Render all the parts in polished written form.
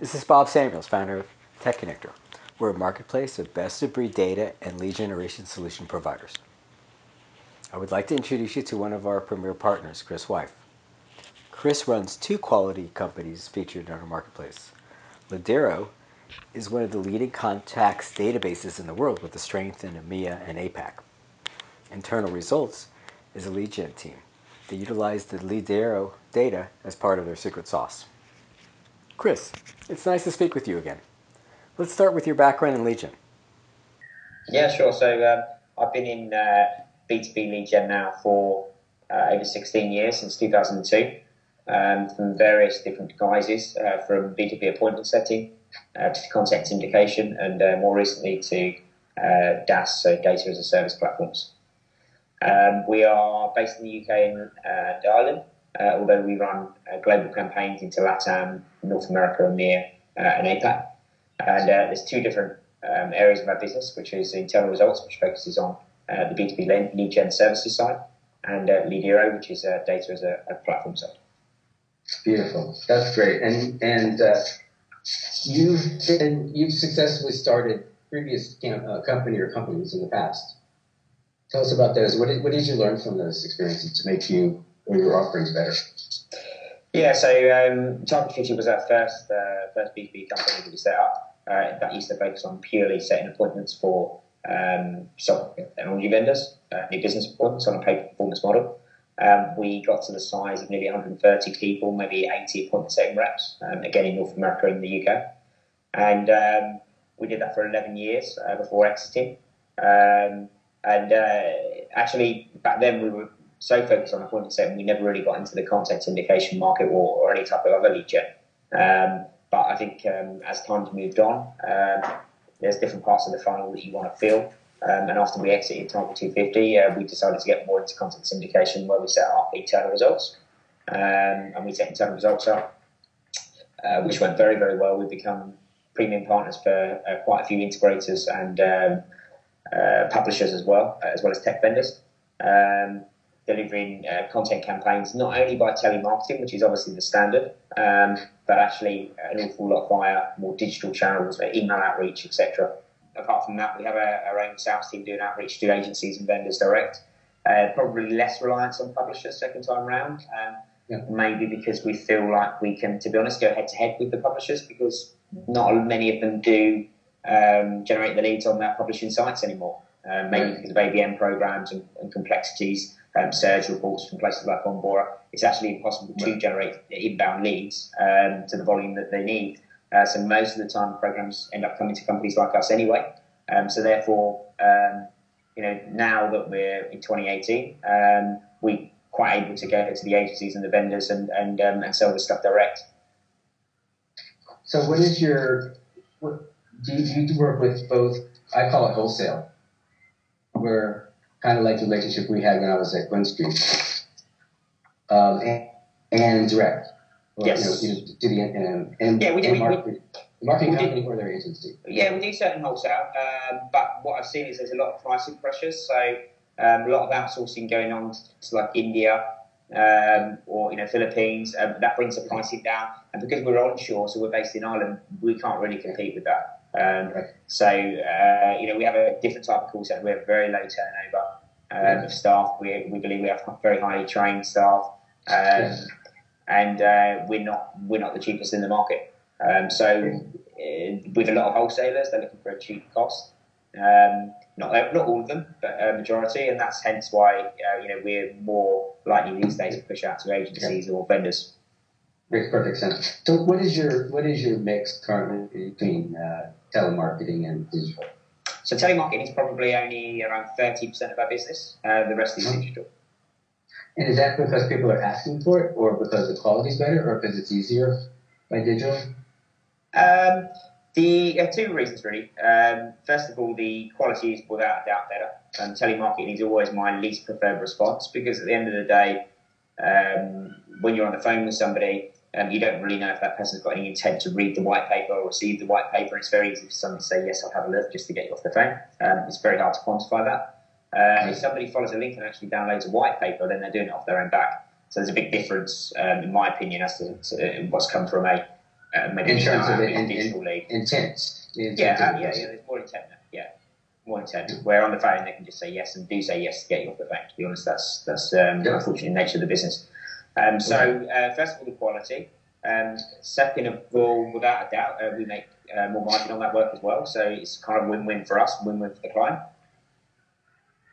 This is Bob Samuels, founder of TechConnectr. We're a marketplace of best-of-breed data and lead generation solution providers. I would like to introduce you to one of our premier partners, Chris Whife. Chris runs two quality companies featured in our marketplace. Leadiro is one of the leading contacts databases in the world with a strength in EMEA and APAC. Internal Results is a lead gen team. They utilize the Leadiro data as part of their secret sauce. Chris, it's nice to speak with you again. Let's start with your background in lead gen. Yeah, sure. So I've been in B2B Lead Gen now for over 16 years, since 2002, from various different guises, from B2B appointment setting to content syndication, and more recently to DaaS, so data as a service platforms. We are based in the UK and Ireland, although we run global campaigns into LATAM, North America, EMEA, and APAC. And there's two different areas of our business, which is Internal Results, which focuses on the B2B Lead Gen services side, and Leadiro, which is data as a platform side. Beautiful. That's great. And you've successfully started previous company or companies in the past. Tell us about those. What did you learn from those experiences to make your offerings better? Yeah, so Target 50 was our first B2B company that we set up. That used to focus on purely setting appointments for software technology vendors, new business appointments on a pay-per-performance model. We got to the size of nearly 130 people, maybe 80 appointment setting reps, again in North America and the UK. And we did that for 11 years before exiting. Actually, back then we were so focused on appointment setting, we never really got into the content syndication market or any type of other lead gen. But I think as time's moved on, there's different parts of the funnel that you want to fill. And after we exited Target 250, we decided to get more into content syndication, where we set up Internal Results. And we set Internal Results up, which went very, very well. We've become premium partners for quite a few integrators and publishers as well as tech vendors. Delivering content campaigns, not only by telemarketing, which is obviously the standard, but actually an awful lot via more digital channels, email outreach, etc. Apart from that, we have our own sales team doing outreach to agencies and vendors direct. Probably less reliance on publishers second time round, maybe because we feel like we can, to be honest, go head to head with the publishers, because not many of them do generate the leads on their publishing sites anymore, mainly because of ABM programs and complexities. Surge reports from places like Onbora, it's actually impossible to generate inbound leads to the volume that they need. So most of the time, programs end up coming to companies like us anyway. So therefore, now that we're in 2018, we're quite able to go to the agencies and the vendors and sell the stuff direct. So do you work with both? I call it wholesale, where kind of like the relationship we had when I was at Glen Street, and direct. Or, yes. Do the marketing company or their agency. Yeah, we do certain wholesale, but what I've seen is there's a lot of pricing pressures. So a lot of outsourcing going on to like India or Philippines. That brings the pricing down, and because we're onshore, so we're based in Ireland, we can't really compete with that. So we have a different type of call center. We have very low turnover of staff. We believe we have very highly trained staff, and we're not the cheapest in the market. So with a lot of wholesalers, they're looking for a cheap cost. Not all of them, but a majority, and that's hence why we're more likely these days to push out to agencies or vendors. Makes perfect sense. So what is your mix currently between telemarketing and digital? So telemarketing is probably only around 30% of our business. The rest is digital. And is that because people are asking for it, or because the quality is better, or because it's easier by digital? Two reasons really. First of all, the quality is without a doubt better. Telemarketing is always my least preferred response, because at the end of the day, when you're on the phone with somebody, you don't really know if that person's got any intent to read the white paper or receive the white paper. It's very easy for somebody to say, yes, I'll have a look, just to get you off the phone. It's very hard to quantify that. If somebody follows a link and actually downloads a white paper, then they're doing it off their own back. So there's a big difference, in my opinion, as to what's come from a maybe in terms of digital lead. intent. There's more intent there. Yeah, more intent. Where on the phone they can just say yes and do say yes to get you off the phone. To be honest, that's unfortunately the nature of the business. First of all, the quality. Second of all, without a doubt, we make more margin on that work as well. So it's kind of win-win for us, win-win for the client.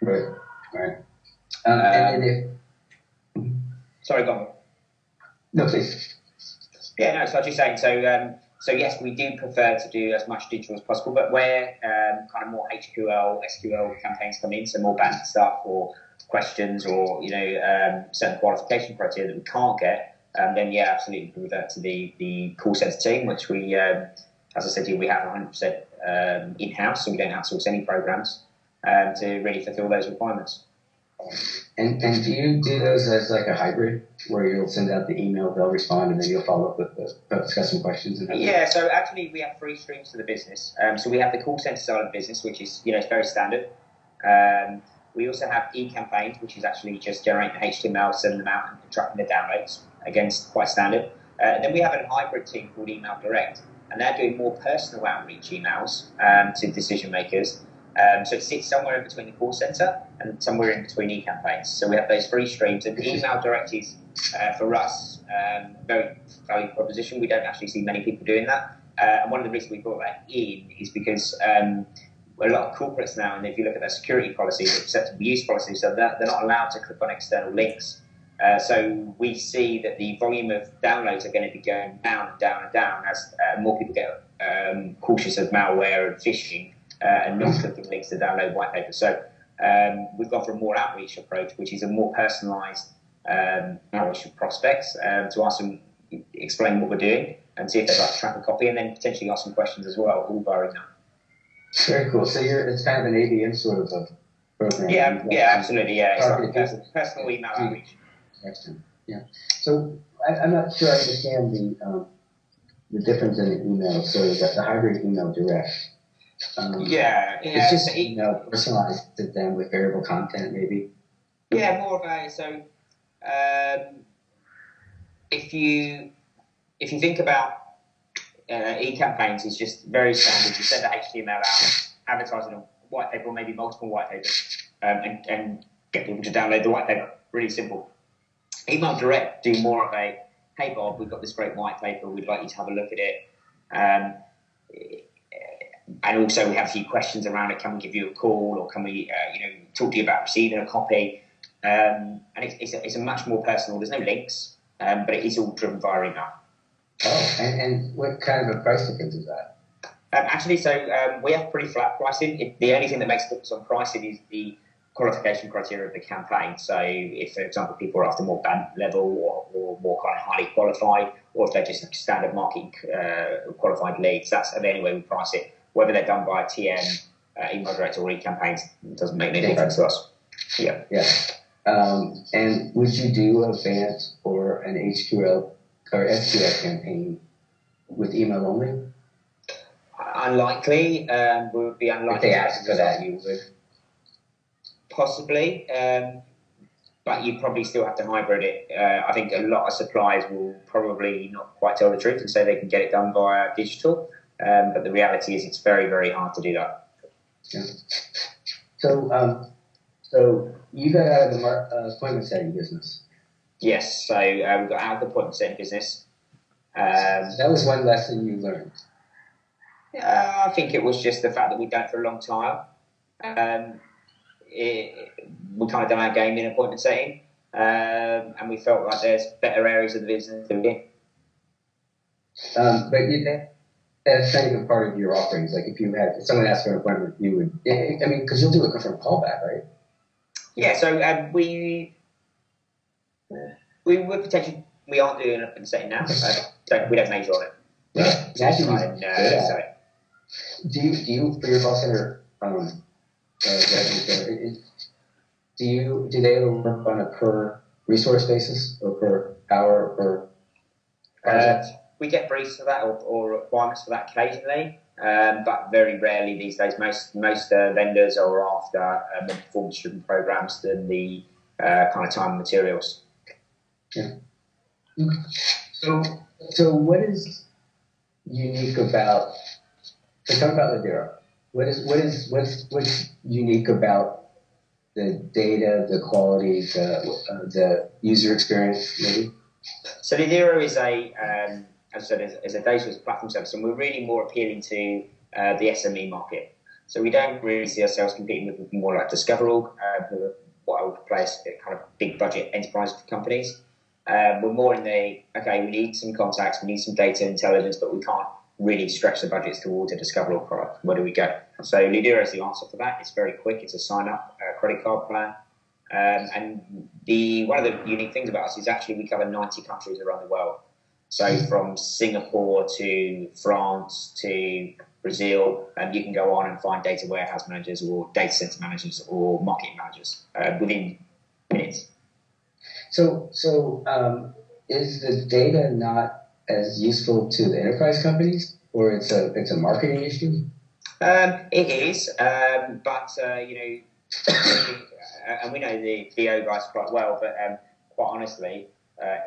Right. Sorry, go on. No, please. Yeah, no, so I was just saying, so yes, we do prefer to do as much digital as possible, but where kind of more HQL, SQL campaigns come in, so more bank stuff or questions or, certain qualification criteria that we can't get, then yeah, absolutely we revert to the call center team, which we, as I said to you, we have 100% in-house, so we don't outsource any programs to really fulfill those requirements. And do you do those as like a hybrid, where you'll send out the email, they'll respond, and then you'll follow up with discuss some questions? So actually we have 3 streams to the business. So we have the call center side of the business, which is it's very standard. We also have e-campaigns, which is actually just generating the HTML, sending them out, and tracking the downloads. Again, it's quite standard. Then we have a hybrid team called Email Direct, and they're doing more personal outreach emails to decision makers. So it sits somewhere in between the call center and somewhere in between e-campaigns. So we have those 3 streams, and Email Direct is, for us, very valuable proposition. We don't actually see many people doing that. And one of the reasons we brought that in is because a lot of corporates now, and if you look at their security policies, acceptable use policies, so they're not allowed to click on external links. So we see that the volume of downloads are going to be going down and down and down as more people get cautious of malware and phishing. And not clicking links to download white paper. So we've gone for a more outreach approach, which is a more personalised outreach to prospects to ask them, explain what we're doing, and see if they'd like to track a copy, and then potentially ask some questions as well, all via email. Very cool. So it's kind of an ABM sort of a program. Yeah, absolutely. Yeah, it's like personal email outreach. Excellent. Yeah. So I'm not sure I understand the difference in the email. So the hybrid email direct. It's just personalized to them with variable content, maybe. Yeah, more of a if you think about e-campaigns, it's just very standard. You send the HTML out, advertise it on white paper, or maybe multiple white papers, and get people to download the white paper. Really simple. Email Direct do more of a, hey Bob, we've got this great white paper, we'd like you to have a look at it. And also we have a few questions around it. Can we give you a call, or can we, talk to you about receiving a copy? And it's a much more personal. There's no links, but it is all driven via email. Oh, and what kind of a price difference is that? We have pretty flat pricing. The only thing that makes a difference on pricing is the qualification criteria of the campaign. So if, for example, people are after more band level or more kind of highly qualified, or if they're just standard marketing qualified leads, that's the only way we price it. Whether they're done by TM, email direct, or e-campaigns, doesn't make any difference to us. Yeah. And would you do a BANT or an HQL or SQL campaign with email only? Unlikely. Would be unlikely. If they asked for that, you would. Possibly. But you probably still have to hybrid it. I think a lot of suppliers will probably not quite tell the truth and say they can get it done via digital. But the reality is it's very, very hard to do that. Yeah. So you got out of the appointment setting business. Yes. So we got out of the appointment setting business. That was one lesson you learned. I think it was just the fact that we'd done it for a long time. We kind of done our game in appointment setting, and we felt like there's better areas of the business to be in. But that's not even part of your offerings. Like if someone asked for an appointment, you would, because you'll do a confirmed callback, right? Yeah, so we would potentially, we aren't doing an setting now, so we don't measure on it. Yeah. Do you for your call center, do they work on a per resource basis or per hour or per project? We get briefs for that or requirements for that occasionally, but very rarely these days. Most vendors are after more performance-driven programs than the kind of time and materials. Yeah. So what is unique about? So talk about Leadiro. What's unique about the data, the quality, the user experience, maybe? So Leadiro is as I said, is a data platform service, and we're really more appealing to the SME market. So we don't really see ourselves competing with more like Discoverall, who are what I would place kind of big budget enterprise companies. We're more in we need some contacts, we need some data intelligence, but we can't really stretch the budgets towards a Discoverall product. Where do we go? So Leadiro is the answer for that. It's very quick. It's a sign-up credit card plan. And one of the unique things about us is actually we cover 90 countries around the world. So from Singapore to France to Brazil, and you can go on and find data warehouse managers or data center managers or marketing managers within minutes. So is the data not as useful to the enterprise companies, or it's a marketing issue? It is, but and we know the VO guys quite well, but quite honestly,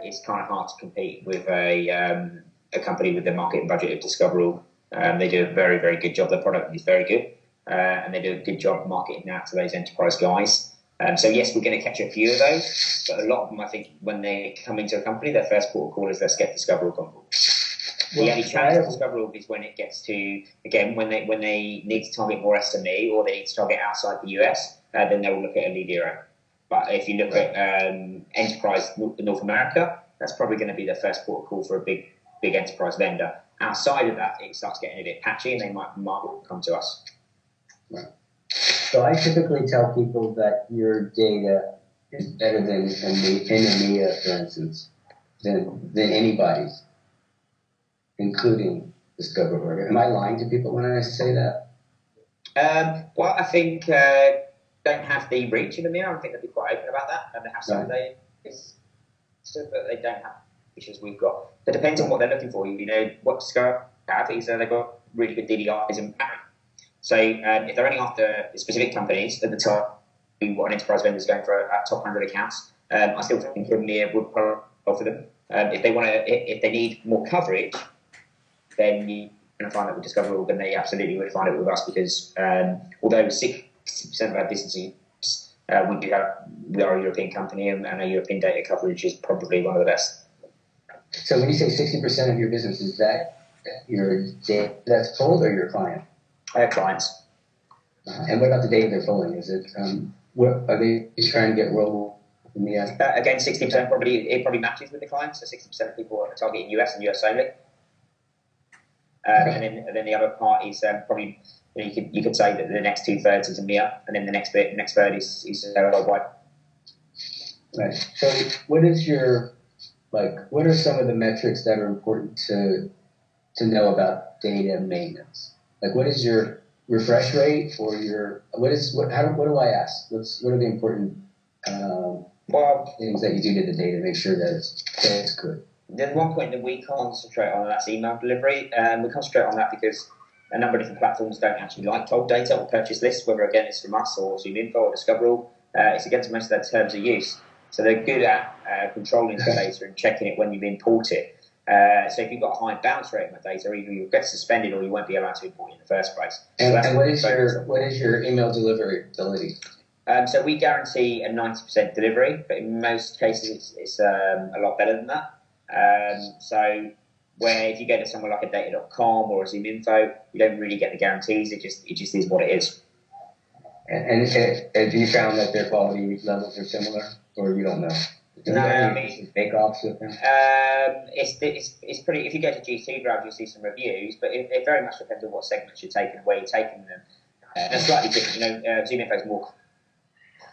it's kind of hard to compete with a company with the marketing budget of Discoverall. They do a very, very good job. Their product is very good, and they do a good job marketing that to those enterprise guys. So yes, we're going to catch a few of those, but a lot of them, I think, when they come into a company, their first port of call is let's get Discoverall on board. The only challenge with Discoverall is when it gets to, again, when they need to target more SME or they need to target outside the US, then they will look at a Leadiro. But if you look at enterprise North America, that's probably going to be the first port of call for a big enterprise vendor. Outside of that, it starts getting a bit patchy and they might come to us. Right. So I typically tell people that your data is better than in EMEA, for instance, than anybody's, including Discoverall. Am I lying to people when I say that? Well, I think don't have the reach in EMEA. I think they'll be quite open about that, and they have some data, but they don't have which as we've got. It depends on what they're looking for. You know, what Discoverall have is they've got really good DDIs and battery. So if they're only after specific companies at the top, what an enterprise vendor is going for at top 100 accounts, I still think EMEA would probably offer them. If they need more coverage, then you're going to find that with Discoverall, then they absolutely would find it with us because although 60% of our businesses we are a European company and our European data coverage is probably one of the best. So when you say 60% of your business, is that your data that's pulled or your client? Clients. And what about the data they're pulling? Is it what are they trying to get rolled in the again, 60% probably matches with the clients. So 60% of people are targeting US and US only. And then the other part is probably you could say that the next 2/3 is EMEA, and then the next third is worldwide. Right. So what is what are some of the metrics that are important to know about data maintenance? Like, what is your refresh rate or what do I ask? What are the important things that you do to the data to make sure that it's good? There's one point that we concentrate on, and that's email delivery. We concentrate on that because a number of different platforms don't actually like cold data or purchase lists, whether again it's from us or ZoomInfo or Discoverall. It's against most of their terms of use. So they're good at controlling the data and checking it when you import it. So if you've got a high bounce rate on the data, either you'll get suspended or you won't be allowed to import it in the first place. And what is your email delivery ability? So we guarantee a 90% delivery, but in most cases it's a lot better than that. So where if you go to somewhere like a data.com or a ZoomInfo, you don't really get the guarantees. It just is what it is. And have you found that their quality levels are similar, or you don't know? No, I mean, bake-offs with them. It's pretty. If you go to G2 Drive, you'll see some reviews, but it very much depends on what segments you're taking, where you're taking them. They're slightly different. ZoomInfo is more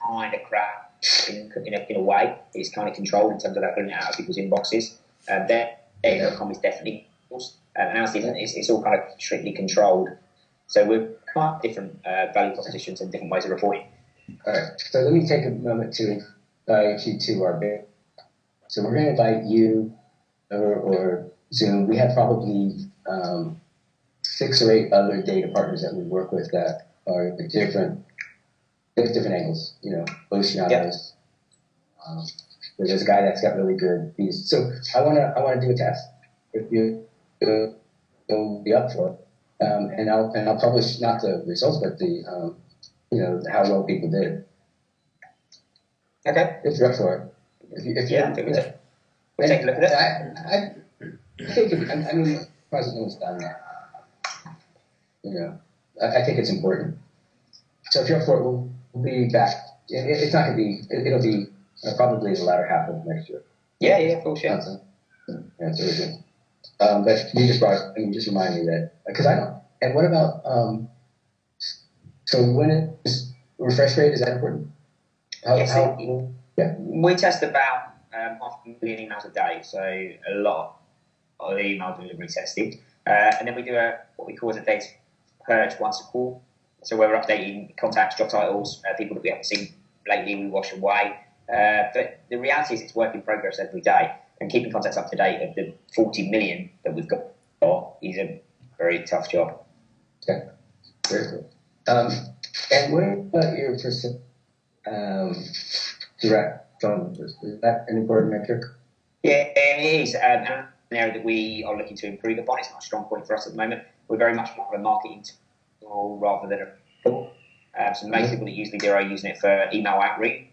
kind of crap in a way. It's kind of controlled in terms of that putting it out of people's inboxes. Their data.com is definitely, and ours isn't. It's all kind of strictly controlled. So we're quite different value propositions and different ways of reporting. All right. So let me take a moment to invite you to our bit. So we're going to invite you or Zoom. We have probably 6 or 8 other data partners that we work with that are different angles. Oceanos. Yep. There's a guy that's got really good views. So I want to do a test. If you will be up for it. And I'll publish not the results, but the how well people did. Okay. If you're up for it. I think we'll take a look at it. I think I mean, President's done that. I think it's important. So if you're up for it, we'll be back. It's not going to be. It'll be probably the latter half of next year. Yeah, of course, yeah. It's really good. But you just remind me that because I don't. And what about so when is refresh rate, is that important? We test about 500,000 emails a day, so a lot of the email delivery testing, and then we do what we call a data purge once a quarter. So we're updating contacts, job titles, people that we haven't seen lately, we wash away. But the reality is it's work in progress every day, and keeping contacts up to date of the 40 million that we've got is a very tough job. Okay, very cool. And what about your direct phone numbers? Is that an important metric? Yeah, it is. And an area that we are looking to improve upon. It's not a strong point for us at the moment. We're very much more of a marketing tool rather than a tool. So most people that use Leadiro are using it for email outreach.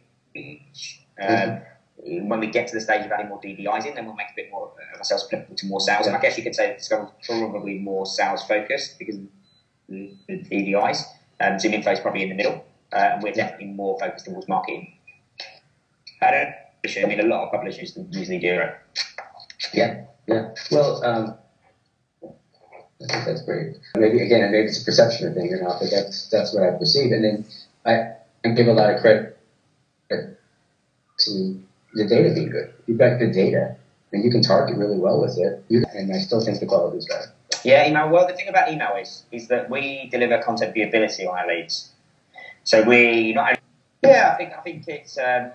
When we get to the stage of adding more DDIs in, then we'll make a bit more of ourselves applicable to more sales. And I guess you could say it's probably more sales focused because of the DDIs. Zoom Info is probably in the middle. And we're definitely more focused towards marketing. I mean, a lot of publishers use Leadiro. Yeah. Well, I think that's great. Maybe it's a perception thing or not, but that's what I perceive. And then I give a lot of credit to the data being good. You've got good data, and you can target really well with it. And I still think the quality is better. Yeah, email. Well, the thing about email is that we deliver content viewability on our leads. So we not only. Yeah, I think it's down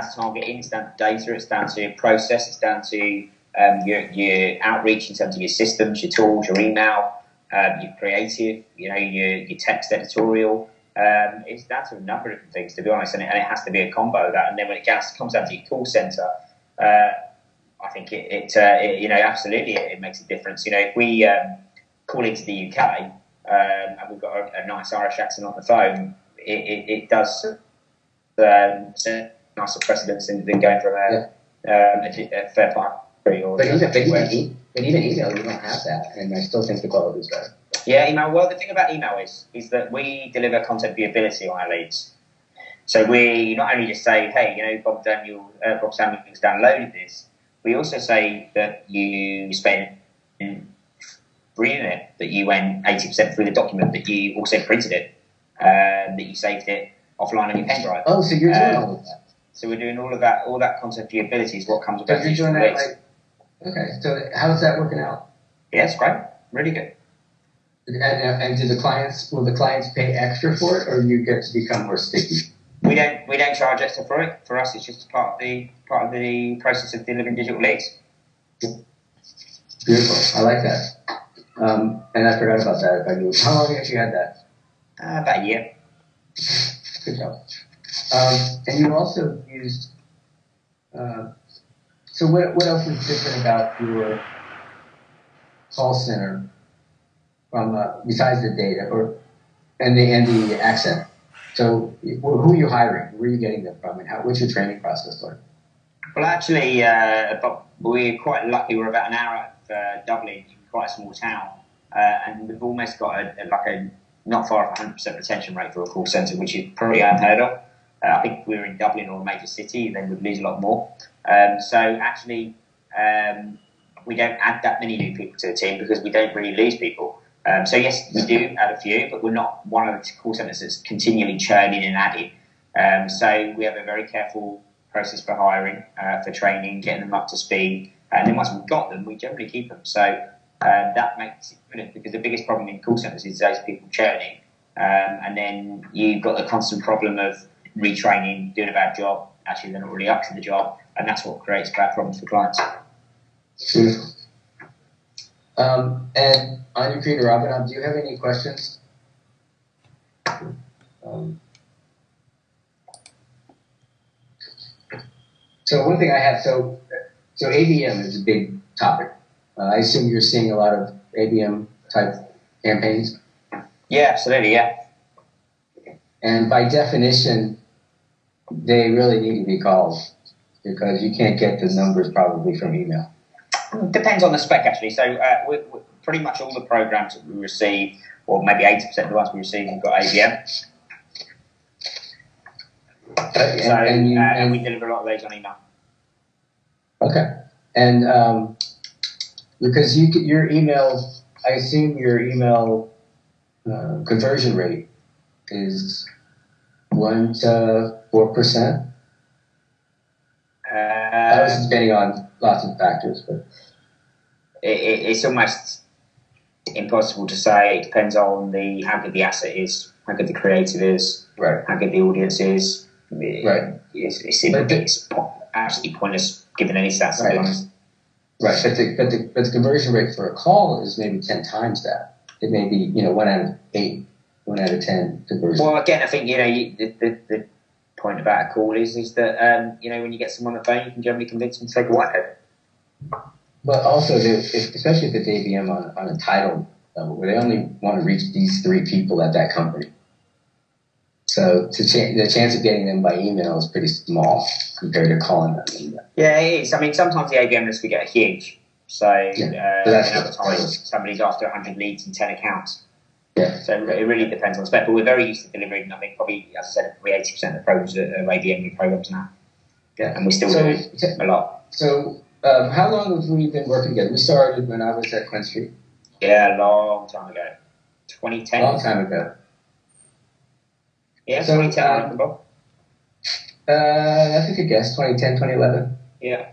to targeting, it's down to data, it's down to process, it's down to your outreach in terms of your systems, your tools, your email, your creative, your text editorial. It's down to a number of different things, to be honest, and it has to be a combo of that. And then when it comes down to your call center, I think it absolutely it makes a difference. If we call into the UK and we've got a nice Irish accent on the phone, it does set nicer precedents than going from a fair part. But even email, you don't have that, and I still think the quality is better. Yeah, email. Well, the thing about email is that we deliver content viewability on our leads. So we not only just say, hey, Bob Samuels downloaded this. We also say that you spent reading it, that you went 80% through the document, that you also printed it, that you saved it offline on your pen drive. Oh, so you're doing all of that. So we're doing all of that. All that content viewability is what comes about. But you're doing that okay. So how's that working out? Yeah, it's great. Really good. And will the clients pay extra for it, or you get to become more sticky? We don't charge extra for it. For us, it's just part of the process of delivering digital leads. Beautiful. I like that. And I forgot about that. How long have you had that? About a year. Good job. And you also used. So what else is different about your call center from besides the data and the accent? So who are you hiring? Where are you getting them from, and what's your training process like? Well, actually, we're quite lucky. We're about an hour out of Dublin, quite a small town, and we've almost got a not far off 100% retention rate for a call centre, which is pretty unheard of. I think if we were in Dublin or a major city, then we'd lose a lot more. So actually, we don't add that many new people to the team because we don't really lose people. So yes, we do add a few, but we're not one of the call centres that's continually churning and adding. So we have a very careful process for hiring, for training, getting them up to speed, and then once we've got them, we generally keep them. So that makes it brilliant because the biggest problem in call centres is those people churning, and then you've got the constant problem of retraining, doing a bad job. Actually, they're not really up to the job, and that's what creates bad problems for clients. Beautiful. And on your Peter Robin, do you have any questions? So one thing I have, so ABM is a big topic. I assume you're seeing a lot of ABM type campaigns? Yeah, absolutely, yeah. And by definition, they really need to be called because you can't get the numbers probably from email. Depends on the spec, actually. So we pretty much all the programs that we receive, or maybe 80% of the ones we receive, have got ABM. And we deliver a lot of those on email. Okay. And because your email, I assume your email conversion rate is 1 to 4%. That was depending on lots of factors, but it's almost impossible to say. It depends on how good the asset is, how good the creative is, right, how good the audience is. Right. It's absolutely pointless giving any stats, to be honest. Right, but the conversion rate for a call is maybe 10 times that. It may be 1 out of 8, 1 out of 10 conversion. Well, again, I think the point about a call is that when you get someone on the phone, you can generally convince them to take a whitehead. But also, especially if it's ABM on a title level, where they only want to reach these 3 people at that company. So the chance of getting them by email is pretty small compared to calling them. Yeah, it is. I mean, sometimes the ABM lists we get are huge. So another time somebody's after 100 leads and 10 accounts. Yeah. So it really depends on the spec. But we're very used to delivering, I think, probably, as I said, probably 80% of the programs are ABM programs now. Yeah. And we still do a lot. So how long have we been working together? We started when I was at Quinn Street. Yeah, a long time ago. 2010. Long time ago. Yeah, so, 2010, I remember. That's a good guess, 2010, 2011. Yeah.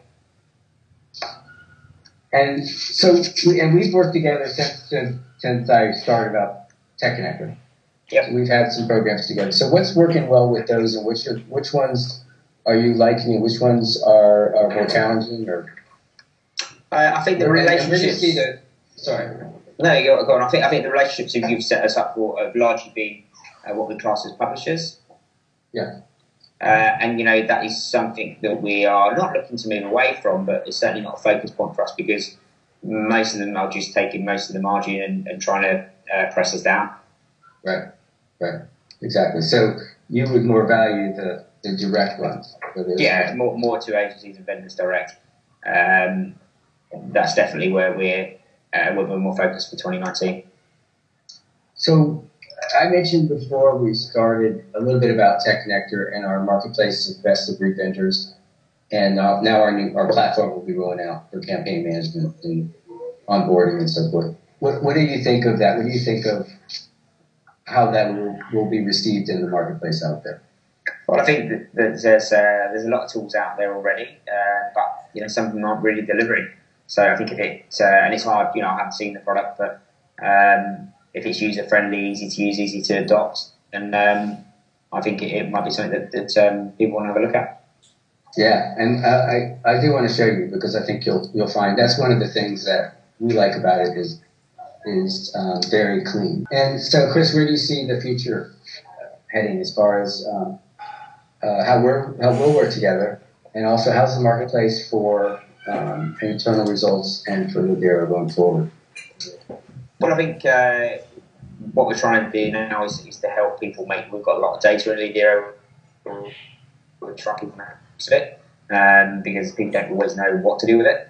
And so, we've worked together since I started up TechConnectr. Yep. So we've had some programs together. So what's working well with those, and which ones are you liking, and which ones are more challenging? Or I think the relationships. Sorry. No, go on. I think the relationships that you've set us up for have largely been what we class as publishers. Yeah. And that is something that we are not looking to move away from, but it's certainly not a focus point for us because most of them are just taking most of the margin and trying to press us down. Right. Exactly. So you would more value the direct ones. Yeah, more to agencies and vendors direct. That's definitely where we're more focused for 2019. So I mentioned before we started a little bit about TechConnectr and our marketplace of best-of-breed vendors, and now our platform will be rolling out for campaign management and onboarding and so forth. What do you think of that? What do you think of how that will be received in the marketplace out there? Well, I think that there's a lot of tools out there already, but some of them aren't really delivering. So I think if and it's hard, I haven't seen the product, but if it's user-friendly, easy to use, easy to adopt, then I think it might be something that people want to have a look at. Yeah, and I do want to show you because I think you'll find that's one of the things that we like about it is very clean. And so, Chris, where do you see the future heading as far as how we'll work together, and also how's the marketplace for internal results and for Leadiro going forward? Well, I think what we're trying to do now is to help people we've got a lot of data in Leadiro. We're tracking most of it because people don't always know what to do with it.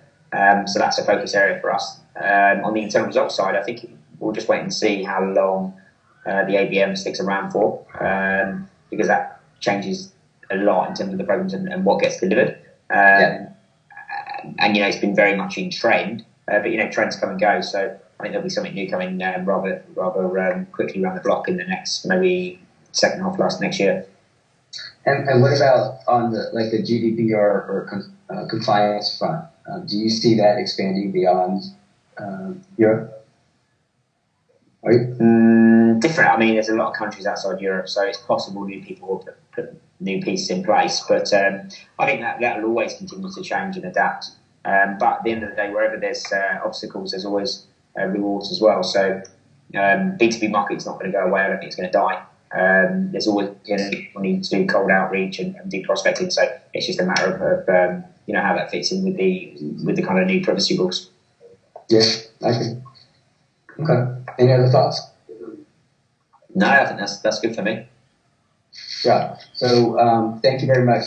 So that's a focus area for us. On the internal results side, I think we'll just wait and see how long the ABM sticks around for because that changes a lot in terms of the programs and what gets delivered. And it's been very much in trend, but trends come and go. So I think there'll be something new coming rather quickly around the block in the next maybe second half last next year. And what about on the GDPR or compliance front? Do you see that expanding beyond Europe? Different. I mean, there's a lot of countries outside Europe, so it's possible new people will put new pieces in place. But I think that will always continue to change and adapt. But at the end of the day, wherever there's obstacles, there's always rewards as well. So B2B market's not going to go away. I don't think it's going to die. There's always we need to do cold outreach and do prospecting. So it's just a matter of how that fits in with the kind of new privacy rules. Yeah, I think. Okay. Any other thoughts? No, I think that's good for me. Yeah. So thank you very much.